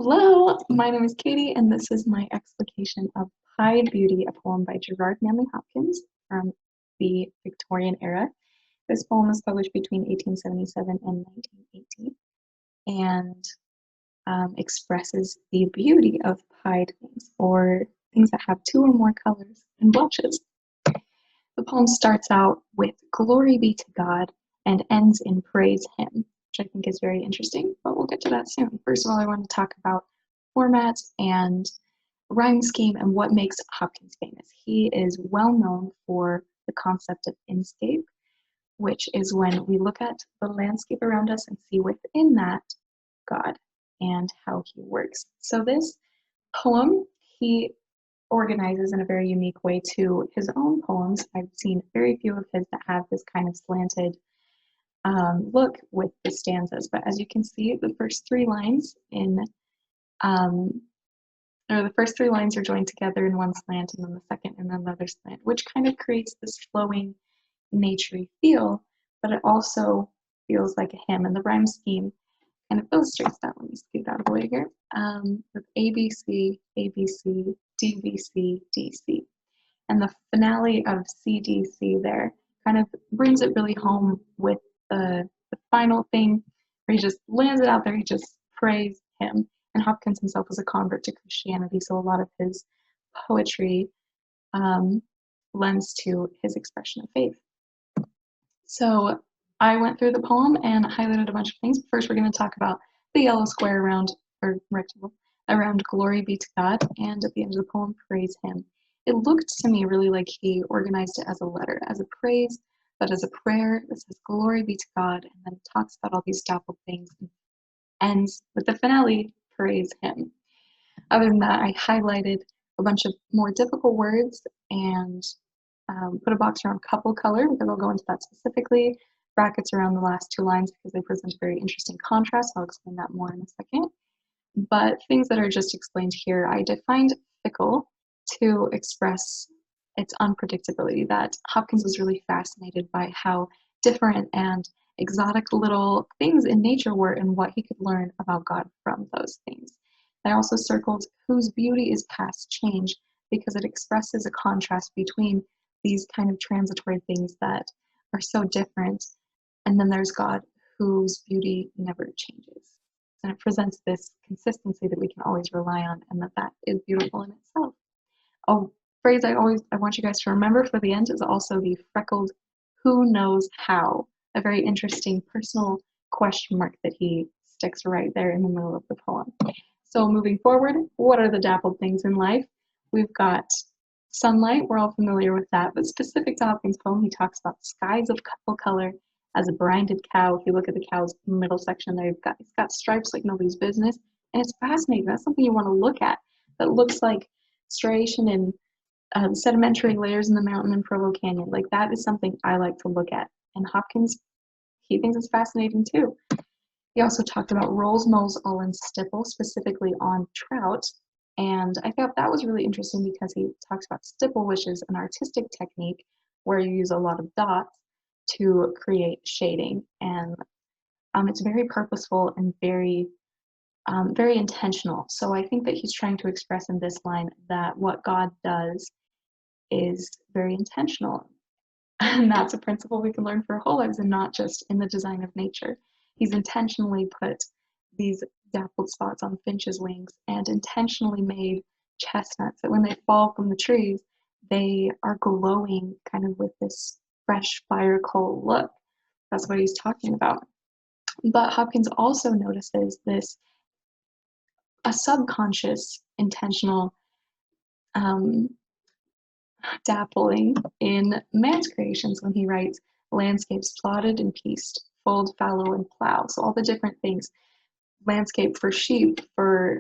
Hello, my name is Katie, and this is my explication of Pied Beauty, a poem by Gerard Manley Hopkins from the Victorian era. This poem was published between 1877 and 1918 and expresses the beauty of pied things, or things that have two or more colors and blushes. The poem starts out with "Glory be to God" and ends in "Praise Him," which I think is very interesting, but we'll get to that soon. First of all, I want to talk about format and rhyme scheme and what makes Hopkins famous. He is well known for the concept of inscape, which is when we look at the landscape around us and see within that God and how he works. So this poem, he organizes in a very unique way to his own poems. I've seen very few of his that have this kind of slanted look with the stanzas, but as you can see, the first three lines are joined together in one slant, and then the second in another slant, which kind of creates this flowing, naturey feel, but it also feels like a hymn, and the rhyme scheme kind of illustrates that. Let me scoot out of the way here. With ABC, ABC, DBC, DC. And the finale of CDC there kind of brings it really home with the final thing where he just lands it out there. He just prays him. And Hopkins himself was a convert to Christianity, so a lot of his poetry lends to his expression of faith. So I went through the poem and highlighted a bunch of things. First, we're going to talk about the yellow square around, or rectangle, around "Glory be to God," and at the end of the poem, "Praise Him." It looked to me really like he organized it as a letter, as a praise, but as a prayer that says "Glory be to God," and then talks about all these dappled things, and ends with the finale, "Praise Him." Other than that, I highlighted a bunch of more difficult words and put a box around couple color, because I'll go into that specifically. Brackets around the last two lines because they present a very interesting contrast. I'll explain that more in a second. But things that are just explained here, I defined fickle to express its unpredictability, that Hopkins was really fascinated by how different and exotic little things in nature were and what he could learn about God from those things. I also circled "whose beauty is past change," because it expresses a contrast between these kind of transitory things that are so different, and then there's God, whose beauty never changes. And it presents this consistency that we can always rely on, and that is beautiful in itself. A phrase I want you guys to remember for the end is also the freckled "who knows how," a very interesting personal question mark that he sticks right there in the middle of the poem. So moving forward, what are the dappled things in life? We've got sunlight, we're all familiar with that, but specific to Hopkins' poem, he talks about skies of couple color as a brinded cow. If you look at the cow's middle section there, it's got stripes like nobody's business, and it's fascinating. That's something you want to look at. That looks like striation and sedimentary layers in the mountain in Provo Canyon. Like, that is something I like to look at, and Hopkins, he thinks it's fascinating too. He also talked about rolls, moles, all in stipple, specifically on trout. And I thought that was really interesting because he talks about stipple, which is an artistic technique where you use a lot of dots to create shading. And it's very purposeful and very intentional. So I think that he's trying to express in this line that what God does is very intentional. And that's a principle we can learn for our whole lives, and not just in the design of nature. He's intentionally put these dappled spots on finches' wings and intentionally made chestnuts that when they fall from the trees, they are glowing kind of with this fresh fire coal look. That's what he's talking about. But Hopkins also notices this, a subconscious intentional dappling in man's creations when he writes "landscapes plotted and pieced, fold, fallow, and plow." So all the different things: landscape for sheep,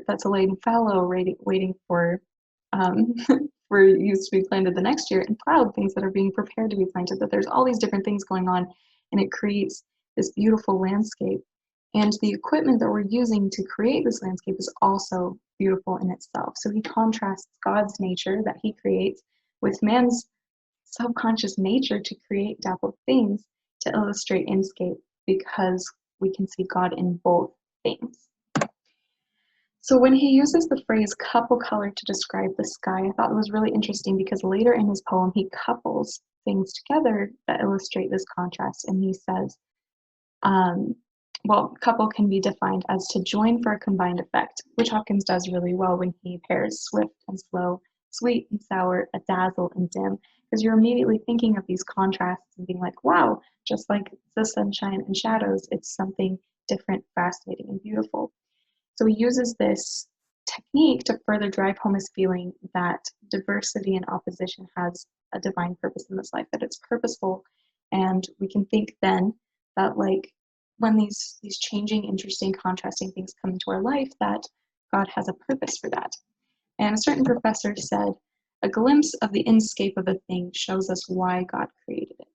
that's a laden fallow waiting for for use to be planted the next year, and plowed, things that are being prepared to be planted. That there's all these different things going on, and it creates this beautiful landscape. And the equipment that we're using to create this landscape is also beautiful in itself. So he contrasts God's nature that he creates with man's subconscious nature to create dappled things to illustrate inscape, because we can see God in both things. So when he uses the phrase couple color to describe the sky, I thought it was really interesting because later in his poem he couples things together that illustrate this contrast, and he says, um, well, couple can be defined as to join for a combined effect, which Hopkins does really well when he pairs swift and slow, sweet and sour, a dazzle and dim, because you're immediately thinking of these contrasts and being like, wow, just like the sunshine and shadows, it's something different, fascinating, and beautiful. So he uses this technique to further drive home his feeling that diversity and opposition has a divine purpose in this life, that it's purposeful. And we can think then that like when these changing, interesting, contrasting things come into our life, that God has a purpose for that. And a certain professor said, a glimpse of the inscape of a thing shows us why God created it,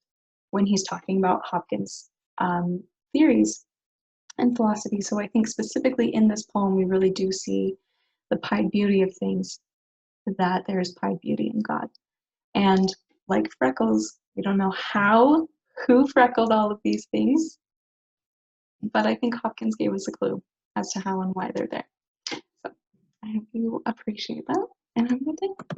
when he's talking about Hopkins' theories and philosophy. So I think specifically in this poem, we really do see the pied beauty of things, that there is pied beauty in God. And like freckles, we don't know who freckled all of these things, but I think Hopkins gave us a clue as to how and why they're there. So I hope you appreciate that, and have a good day.